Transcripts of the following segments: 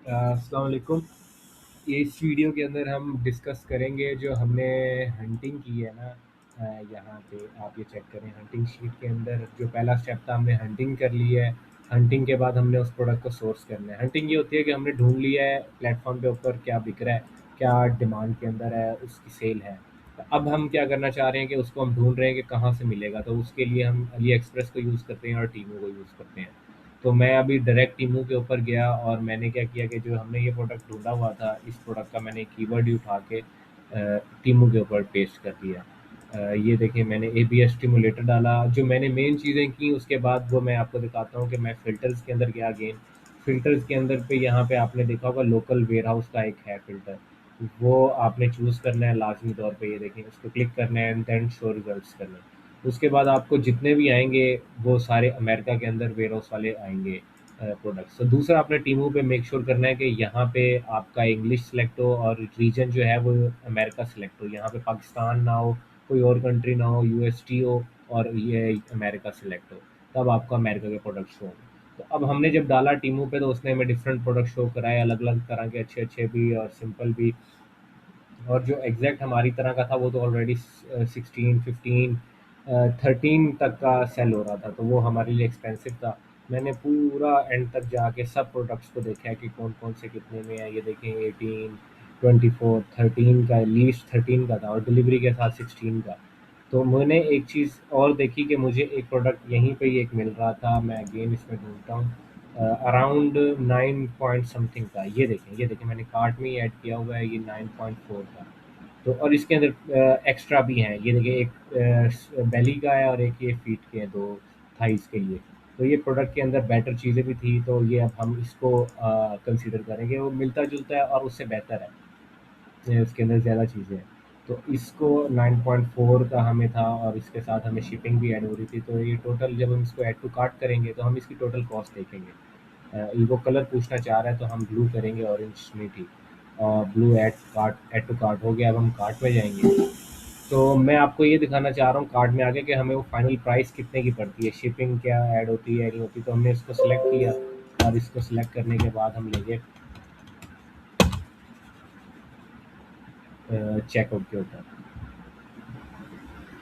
अस्सलाम वालेकुम। इस वीडियो के अंदर हम डिस्कस करेंगे जो हमने हंटिंग की है ना। यहाँ पे आप ये चेक करें हंटिंग शीट के अंदर जो पहला स्टेप था हमने हंटिंग कर ली है। हंटिंग के बाद हमने उस प्रोडक्ट को सोर्स करना है। हंटिंग ये होती है कि हमने ढूंढ लिया है प्लेटफॉर्म पे ऊपर क्या बिक रहा है, क्या डिमांड के अंदर है, उसकी सेल है। तो अब हम क्या करना चाह रहे हैं कि उसको हम ढूंढ रहे हैं कि कहाँ से मिलेगा, तो उसके लिए हम अली एक्सप्रेस को यूज़ करते हैं और टीमू को यूज़ करते हैं। तो मैं अभी डायरेक्ट टीमू के ऊपर गया और मैंने क्या किया कि जो हमने ये प्रोडक्ट ढूँढा हुआ था, इस प्रोडक्ट का मैंने कीवर्ड ही उठा के टीमू के ऊपर पेस्ट कर दिया। ये देखिए मैंने एबीएस स्टिमुलेटर डाला, जो मैंने मेन चीज़ें की उसके बाद वो मैं आपको दिखाता हूँ कि मैं फ़िल्टर्स के अंदर गया अगेन। फ़िल्टर्स के अंदर पे यहाँ पे आपने देखा होगा लोकल वेयरहाउस का एक है फ़िल्टर, वो आपने चूज़ करना है लाज़मी तौर पे। ये देखें उसको क्लिक करना है एंड देन शो रिज़ल्ट्स करना है। उसके बाद आपको जितने भी आएँगे वो सारे अमेरिका के अंदर वेयरहाउस वाले आएँगे प्रोडक्ट्स। तो दूसरा आपने टीमू पे मेक श्योर करना है कि यहाँ पे आपका इंग्लिश सेलेक्ट हो और रीजन जो है वो अमेरिका सेलेक्ट हो। यहाँ पे पाकिस्तान ना हो, कोई और कंट्री ना हो, यूएसटी हो और ये अमेरिका सेलेक्ट हो, तब आपको अमेरिका के प्रोडक्ट शो होंगे। तो अब हमने जब डाला टीमू पे तो उसने हमें डिफरेंट प्रोडक्ट शो कराए, अलग-अलग तरह के अच्छे-अच्छे भी और सिंपल भी। और जो एग्जैक्ट हमारी तरह का था वो तो ऑलरेडी 16, 15, 13 तक का सेल हो रहा था, तो वो हमारे लिए एक्सपेंसिव था। मैंने पूरा एंड तक जाके सब प्रोडक्ट्स को देखा है कि कौन कौन से कितने में है। ये देखें 18, 24, 13 का, लीस्ट 13 का था और डिलीवरी के साथ 16 का। तो मैंने एक चीज़ और देखी कि मुझे एक प्रोडक्ट यहीं पे ही एक मिल रहा था, मैं अगेन इसमें ढूंढता हूँ। अराउंड 9 पॉइंट समथिंग का। ये देखें मैंने कार्ट में ही ऐड किया हुआ है, ये 9.4 का। तो और इसके अंदर एक्स्ट्रा भी हैं। ये देखिए एक बेली का है और एक ये फीट के हैं, दो थाइस के लिए। तो ये प्रोडक्ट के अंदर बेटर चीज़ें भी थी, तो ये अब हम इसको कंसीडर करेंगे। वो मिलता जुलता है और उससे बेहतर है, इसके अंदर ज़्यादा चीज़ें हैं। तो इसको 9.4 का हमें था और इसके साथ हमें शिपिंग भी ऐड हो रही थी। तो ये टोटल जब हम इसको ऐड टू कार्ट करेंगे तो हम इसकी टोटल कॉस्ट देखेंगे। वो कलर पूछना चाह रहा है तो हम ब्लू करेंगे, ऑरेंज नहीं थी। और ब्लू ऐड टू कार्ट हो गया। अब हम कार्ट में जाएंगे तो मैं आपको ये दिखाना चाह रहा हूँ कार्ट में आगे कि हमें वो फाइनल प्राइस कितने की पड़ती है, शिपिंग क्या ऐड होती है नहीं होती। तो हमने इसको सेलेक्ट किया और इसको सेलेक्ट करने के बाद हम ले गए चेकआउट के ऊपर।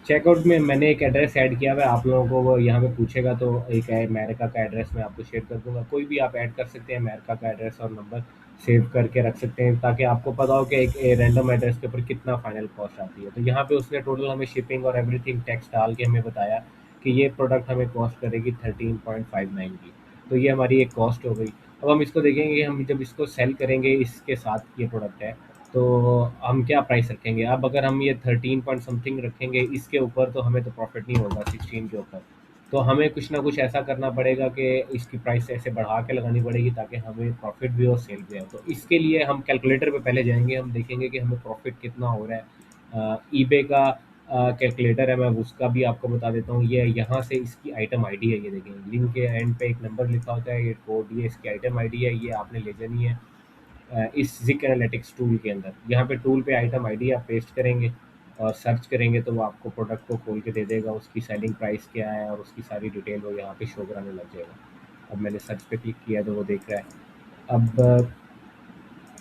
चेकआउट में मैंने एक एड्रेस ऐड किया हुआ है, आप लोगों को वो यहाँ पे पूछेगा तो एक है अमेरिका का एड्रेस, मैं आपको शेयर कर दूंगा। कोई भी आप ऐड कर सकते हैं, अमेरिका का एड्रेस और नंबर सेव करके रख सकते हैं ताकि आपको पता हो कि एक रैंडम एड्रेस के ऊपर कितना फाइनल कॉस्ट आती है। तो यहाँ पे उसने टोटल हमें शिपिंग और एवरीथिंग टैक्स डाल के हमें बताया कि ये प्रोडक्ट हमें कॉस्ट करेगी 13.59 की। तो ये हमारी एक कॉस्ट हो गई। अब हम इसको देखेंगे, हम जब इसको सेल करेंगे इसके साथ ये प्रोडक्ट है तो हम क्या प्राइस रखेंगे। अब अगर हम ये 13 पॉइंट समथिंग रखेंगे इसके ऊपर तो हमें तो प्रॉफिट नहीं होगा 16 के ऊपर। तो हमें कुछ ना कुछ ऐसा करना पड़ेगा कि इसकी प्राइस ऐसे बढ़ा के लगानी पड़ेगी ताकि हमें प्रॉफिट भी हो, सेल भी हो। तो इसके लिए हम कैलकुलेटर पे पहले जाएंगे, हम देखेंगे कि हमें प्रॉफिट कितना हो रहा है। ईबे का कैलकुलेटर है, मैं उसका भी आपको बता देता हूँ। ये यहाँ से इसकी आइटम आईडी है, ये देखें लिंक के एंड पे एक नंबर लिखा होता है, ये कोड, ये इसकी आइटम आईडी है, ये आपने ले जानी है। इस ज़िक एनालिटिक्स टूल के अंदर यहाँ पे टूल पे आइटम आईडी आप पेस्ट करेंगे और सर्च करेंगे तो वो आपको प्रोडक्ट को खोल के दे देगा, उसकी सेलिंग प्राइस क्या है और उसकी सारी डिटेल वो यहाँ पे शो कराने लग जाएगा। अब मैंने सर्च पे क्लिक किया तो वो देख रहा है। अब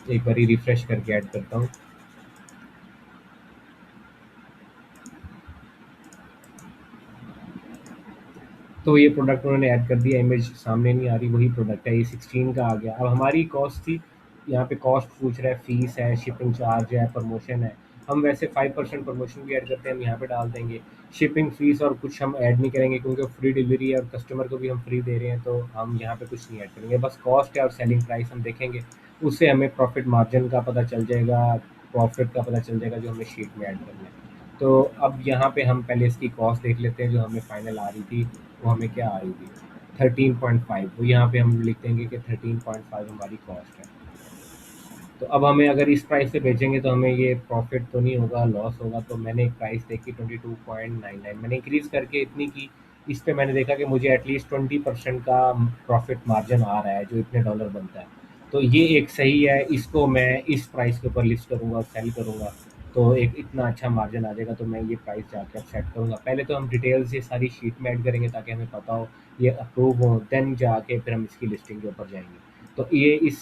एक बार रिफ्रेश करके ऐड करता हूँ। तो ये प्रोडक्ट उन्होंने ऐड कर दिया, इमेज सामने नहीं आ रही, वही प्रोडक्ट है, ये 16 का आ गया। अब हमारी कॉस्ट थी, यहाँ पे कॉस्ट पूछ रहा है, फीस है, शिपिंग चार्ज है, प्रमोशन है। हम वैसे 5% प्रमोशन भी ऐड करते हैं, हम यहाँ पे डाल देंगे। शिपिंग फीस और कुछ हम ऐड नहीं करेंगे क्योंकि फ्री डिलीवरी है और कस्टमर को भी हम फ्री दे रहे हैं, तो हम यहाँ पे कुछ नहीं ऐड करेंगे। बस कॉस्ट है और सेलिंग प्राइस हम देखेंगे, उससे हमें प्रॉफिट मार्जिन का पता चल जाएगा, प्रॉफिट का पता चल जाएगा जो हमें शीट में ऐड करना है। तो अब यहाँ पे हम पहले इसकी कॉस्ट देख लेते हैं जो हमें फाइनल आ रही थी। वो हमें क्या आ रही थी 13.5, वो यहाँ पे हम लिख देंगे कि 13.5 हमारी कॉस्ट है। तो अब हमें अगर इस प्राइस से बेचेंगे तो हमें ये प्रॉफिट तो नहीं होगा, लॉस होगा। तो मैंने एक प्राइस देखी 22.99, मैंने इंक्रीज़ करके इतनी की। इस पे मैंने देखा कि मुझे एटलीस्ट 20% का प्रॉफिट मार्जिन आ रहा है जो इतने डॉलर बनता है। तो ये एक सही है, इसको मैं इस प्राइस के ऊपर लिस्ट करूँगा और सेल करूँगा तो एक इतना अच्छा मार्जिन आ जाएगा। तो मैं ये प्राइस जाके अब सेट करूँगा। पहले तो हम डिटेल्स ये सारी शीट में ऐड करेंगे ताकि हमें पता हो, ये अप्रूव हो, देन जाके फिर हम इसकी लिस्टिंग के ऊपर जाएंगे। तो ये इस